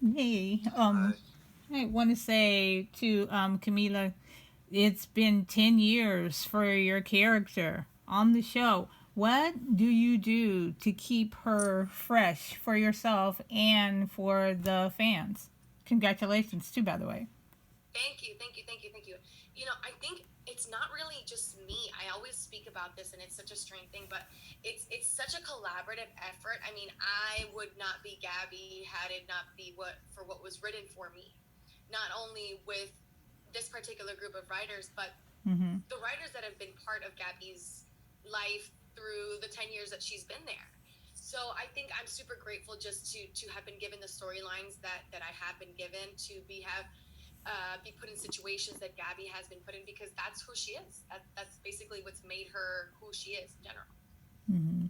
Hey, Hi. I want to say to Camila, it's been 10 years for your character on the show. What do you do to keep her fresh for yourself and for the fans? Congratulations, too, by the way. Thank you, thank you, thank you, thank you. I think it's not really just me. I always speak about this, and it's such a strange thing, but it's such a collaborative effort. I mean, I would not be Gaby had it not be what was written for me. Not only with this particular group of writers, but Mm-hmm. the writers that have been part of Gaby's life through the 10 years that she's been there. So I think I'm super grateful just to have been given the storylines that I have been given, to be put in situations that Gaby has been put in, because that's who she is. That's basically what's made her who she is in general. Mm-hmm.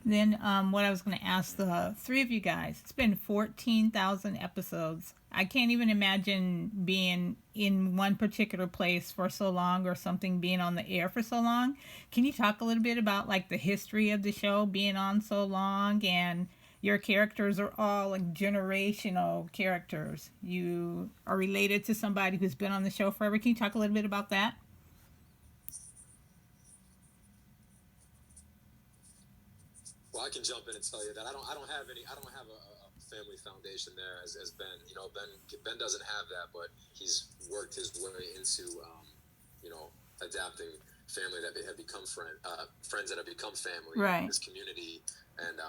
Then, what I was going to ask the three of you guys, it's been 14,000 episodes. I can't even imagine being in one particular place for so long or something being on the air for so long. Can you talk a little bit about like the history of the show being on so long, and your characters are all like generational characters? You are related to somebody who's been on the show forever. Can you talk a little bit about that? Well, I can jump in and tell you that I don't have a family foundation there as Ben. Ben doesn't have that, but he's worked his way into, you know, adapting family that have become friends that have become family, Right. his community, and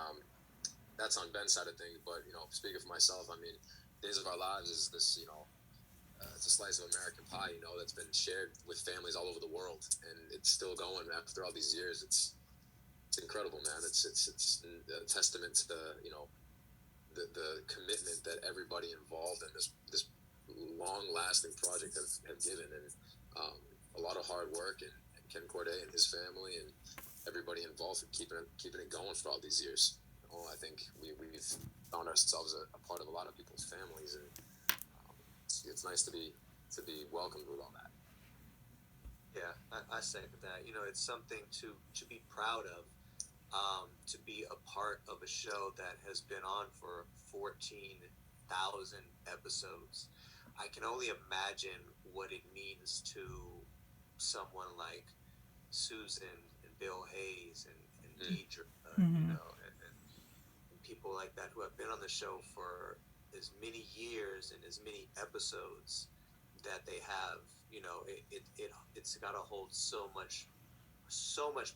that's on Ben's side of things. But speaking for myself, I mean, Days of Our Lives is this, it's a slice of American pie, that's been shared with families all over the world, and it's still going after all these years. It's incredible, man. It's a testament to the commitment that everybody involved in this long lasting project have given, and a lot of hard work, and Ken Corday and his family and everybody involved in keeping it going for all these years. I think we've found ourselves a part of a lot of people's families, and it's nice to be welcomed with all that. Yeah, I second that. It's something to be proud of. To be a part of a show that has been on for 14,000 episodes. I can only imagine what it means to someone like Susan and Bill Hayes and Deidre, Mm-hmm. and people like that who have been on the show for as many years and as many episodes that they have. It's got to hold so much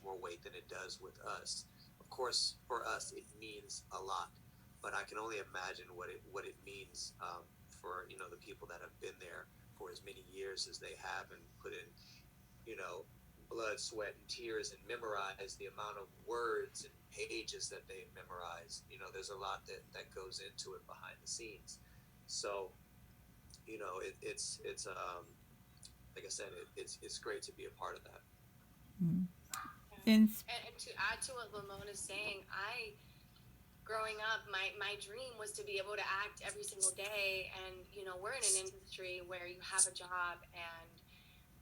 more weight than it does with us. Of course, for us, it means a lot, but I can only imagine what it means, for the people that have been there for as many years as they have, and put in you know blood, sweat, and tears, and memorize the amount of words and pages that they've memorized. There's a lot that goes into it behind the scenes. So it's like I said, it's great to be a part of that. Mm-hmm. Yeah. And And to add to what Lamon is saying, growing up, my dream was to be able to act every single day. And, we're in an industry where you have a job, and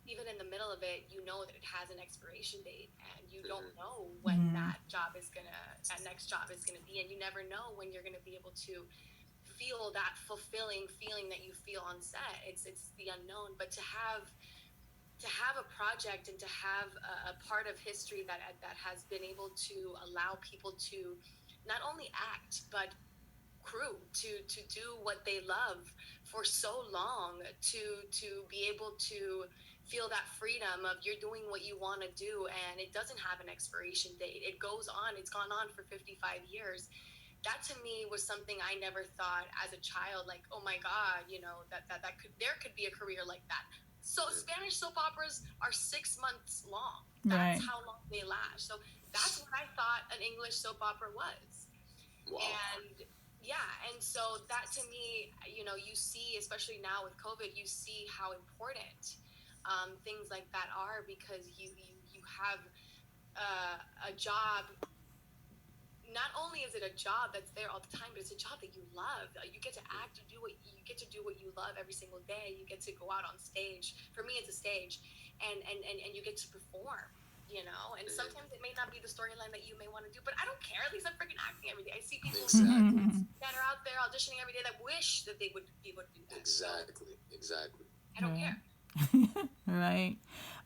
even in the middle of it, you know that it has an expiration date, and you don't know when mm, that next job is gonna be, and you never know when you're gonna be able to feel that fulfilling feeling that you feel on set. It's the unknown, but to have a project and to have a part of history that has been able to allow people to not only act but crew to do what they love for so long, to be able to feel that freedom of you're doing what you want to do, and it doesn't have an expiration date. It goes on. It's gone on for 55 years. That to me was something I never thought as a child, like, oh my god, that could be a career like that. So Spanish soap operas are 6 months long. That's right. how long they last. So that's what I thought an English soap opera was. Wow. And yeah, and so that to me, you see, especially now with COVID, you see how important things like that are, because you have a job. Not only is it a job that's there all the time, but it's a job that you love. You get to act, you get to do what you love every single day. You get to go out on stage. For me, it's a stage, and you get to perform. you know. And sometimes it may not be the storyline that you may want to do, but I don't care. At least I'm freaking acting every day. I see people Exactly. that are out there auditioning every day that wish that they would be able to do that. Exactly. I don't care. Right.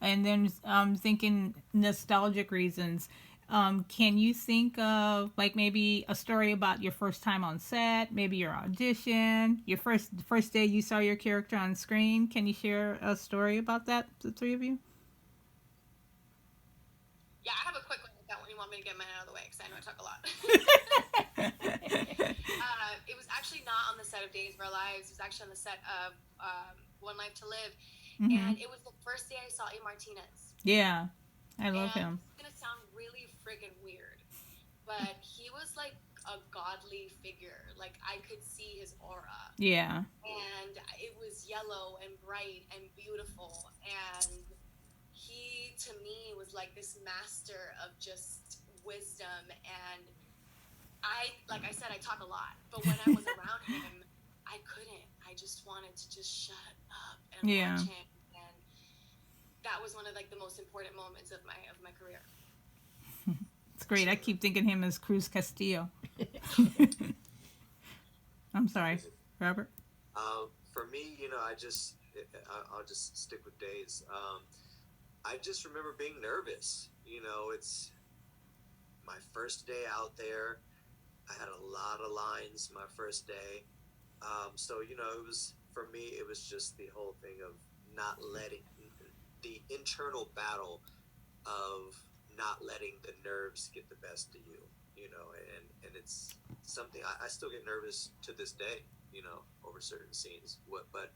And then thinking nostalgic reasons. Can you think of like maybe a story about your first time on set, maybe your audition, your first day you saw your character on screen? Can you share a story about that, the three of you? Yeah, I have a quick one with that one. You want me to get mine out of the way because I know I talk a lot. It was actually not on the set of Days of Our Lives. It was actually on the set of One Life to Live. And it was the first day I saw A. Martinez. Yeah, I love him. It's going to sound really friggin' weird, but he was like a godly figure. Like, I could see his aura. Yeah. And it was yellow and bright and beautiful. And he, to me, was like this master of just wisdom. And like I said, I talk a lot. But when I was around him, I couldn't. I just wanted to just shut up and watch him. And that was one of like the most important moments of my career. It's great. I keep thinking him as Cruz Castillo. I'm sorry, Robert. For me, you know, I'll just stick with Days. I just remember being nervous. You know, it's my first day out there. I had a lot of lines my first day. So, you know, for me, it was just the whole thing of not letting the internal battle of not letting the nerves get the best of you, you know, and it's something I still get nervous to this day, you know, over certain scenes. But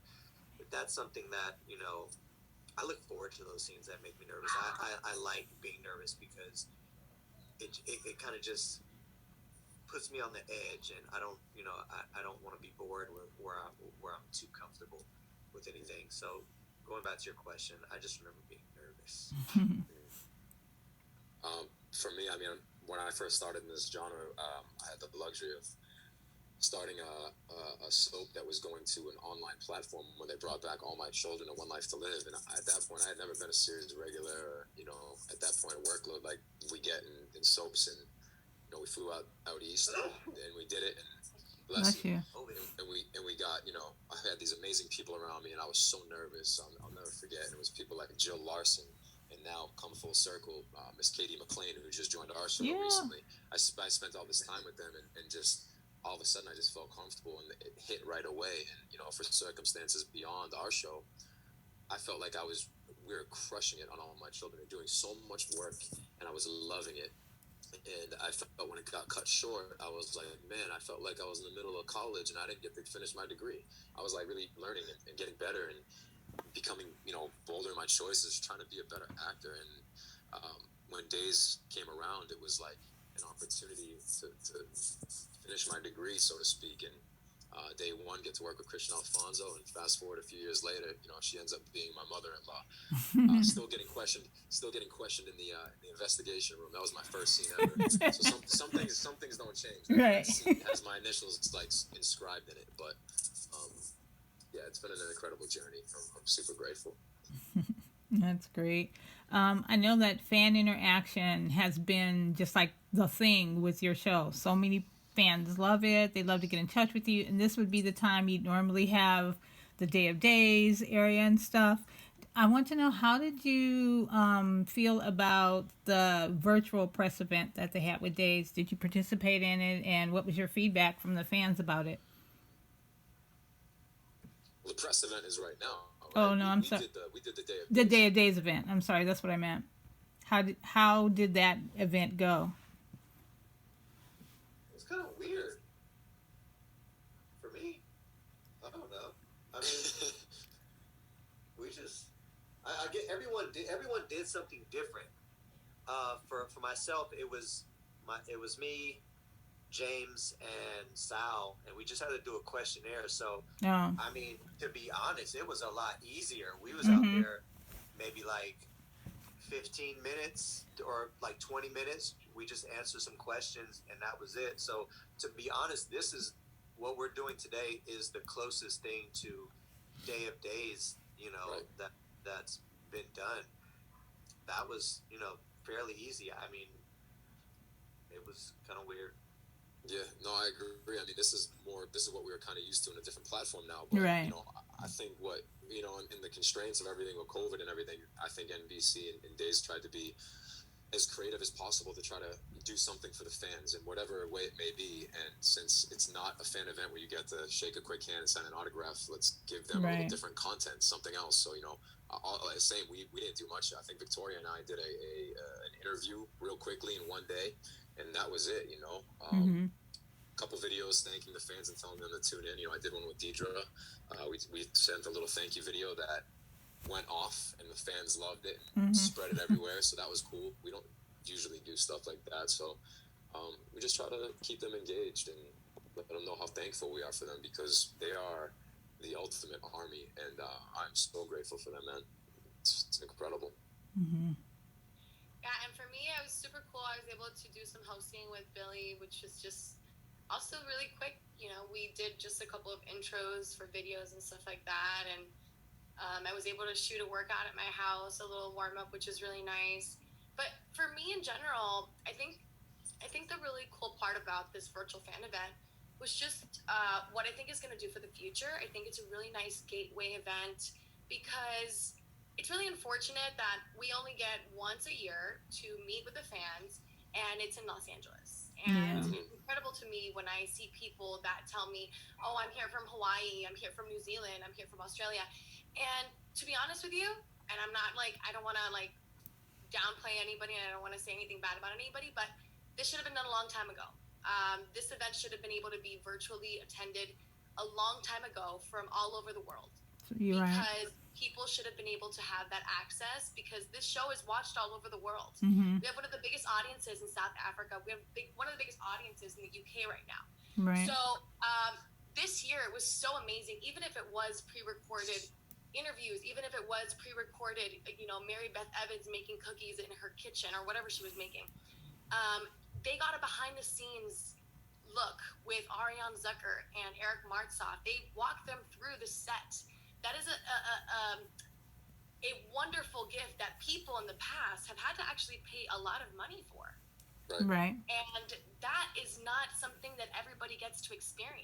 that's something that, you know, I look forward to those scenes that make me nervous. I like being nervous because it kind of just puts me on the edge, and I don't want to be bored where I'm too comfortable with anything. So going back to your question, I just remember being nervous. For me, I mean, when I first started in this genre, I had the luxury of starting a soap that was going to an online platform when they brought back All My Children and One Life to Live. And at that point, I had never been a series regular, or, you know, at that point, a workload like we get in soaps. And, you know, we flew out east and we did it. And bless you. And we got, you know, I had these amazing people around me, and I was so nervous. I'll never forget. And it was people like Jill Larson. And now, come full circle, Miss Katie McLean, who just joined our show recently. I spent all this time with them, and just all of a sudden I just felt comfortable, and it hit right away. And, you know, for circumstances beyond our show, I felt like we were crushing it on All My Children and doing so much work, and I was loving it. And I felt when it got cut short, I was like, man, I felt like I was in the middle of college and I didn't get to finish my degree. I was like really learning and getting better and becoming, you know, bolder in my choices, trying to be a better actor. And when Days came around, it was like an opportunity to finish my degree, so to speak. And day one, get to work with Christian Alfonso, and fast forward a few years later, you know, she ends up being my mother-in-law. Still getting questioned in the investigation room. That was my first scene ever. So some things don't change. Right. That scene has my initials like inscribed in it, but yeah, it's been an incredible journey. I'm super grateful. That's great. I know that fan interaction has been just like the thing with your show. So many fans love it. They love to get in touch with you. And this would be the time you'd normally have the Day of Days area and stuff. I want to know, how did you feel about the virtual press event that they had with Days? Did you participate in it? And what was your feedback from the fans about it? Well, the press event is right now. Right? Oh, no, I'm sorry. We did the Day of Days. The Day of Days event. I'm sorry, that's what I meant. How did that event go? It's kind of weird. For me, I don't know. I mean, I get everyone did something different. For myself, it was me, James, and Sal, and we just had to do a questionnaire. So, I mean, to be honest, it was a lot easier. We was out there maybe like 15 minutes or like 20 minutes. We just answered some questions, and that was it. So, to be honest, this is what we're doing today is the closest thing to Day of Days, you know, right. that's been done. That was, you know, fairly easy. I mean, it was kind of weird. Yeah, no, I agree. I mean, this is what we were kind of used to in a different platform now. But, Right. you know, I think what, you know, in the constraints of everything with COVID and everything, I think NBC and Days tried to be as creative as possible to try to do something for the fans in whatever way it may be. And since it's not a fan event where you get to shake a quick hand and sign an autograph, let's give them a Right. little different content, something else. So, you know, same, we didn't do much. I think Victoria and I did an interview real quickly in one day, and that was it, you know. Couple videos thanking the fans and telling them to tune in. You know, I did one with Deidre. We sent a little thank you video that went off, and the fans loved it and spread it everywhere. So that was cool. We don't usually do stuff like that, so we just try to keep them engaged and let them know how thankful we are for them, because they are the ultimate army, and I'm so grateful for them, man. It's incredible. Yeah, and for me, it was super cool. I was able to do some hosting with Billy, which was just also really quick. You know, we did just a couple of intros for videos and stuff like that, and I was able to shoot a workout at my house, a little warm up, which is really nice. But for me in general, I think the really cool part about this virtual fan event was just what I think is going to do for the future. I think it's a really nice gateway event, because it's really unfortunate that we only get once a year to meet with the fans, and it's in Los Angeles. And it's incredible to me when I see people that tell me, oh, I'm here from Hawaii, I'm here from New Zealand, I'm here from Australia. And to be honest with you, and I'm not like, I don't want to like downplay anybody, and I don't want to say anything bad about anybody, but this should have been done a long time ago. This event should have been able to be virtually attended a long time ago from all over the world. Because people should have been able to have that access, because this show is watched all over the world. We have one of the biggest audiences in South Africa. We have one of the biggest audiences in the UK right now. So this year it was so amazing, even if it was pre-recorded interviews, even if it was pre-recorded, you know, Mary Beth Evans making cookies in her kitchen or whatever she was making. They got a behind the scenes look with Ariane Zucker and Eric Martsoff. They walked them through the set. That is a wonderful gift that people in the past have had to actually pay a lot of money for. Right. And that is not something that everybody gets to experience.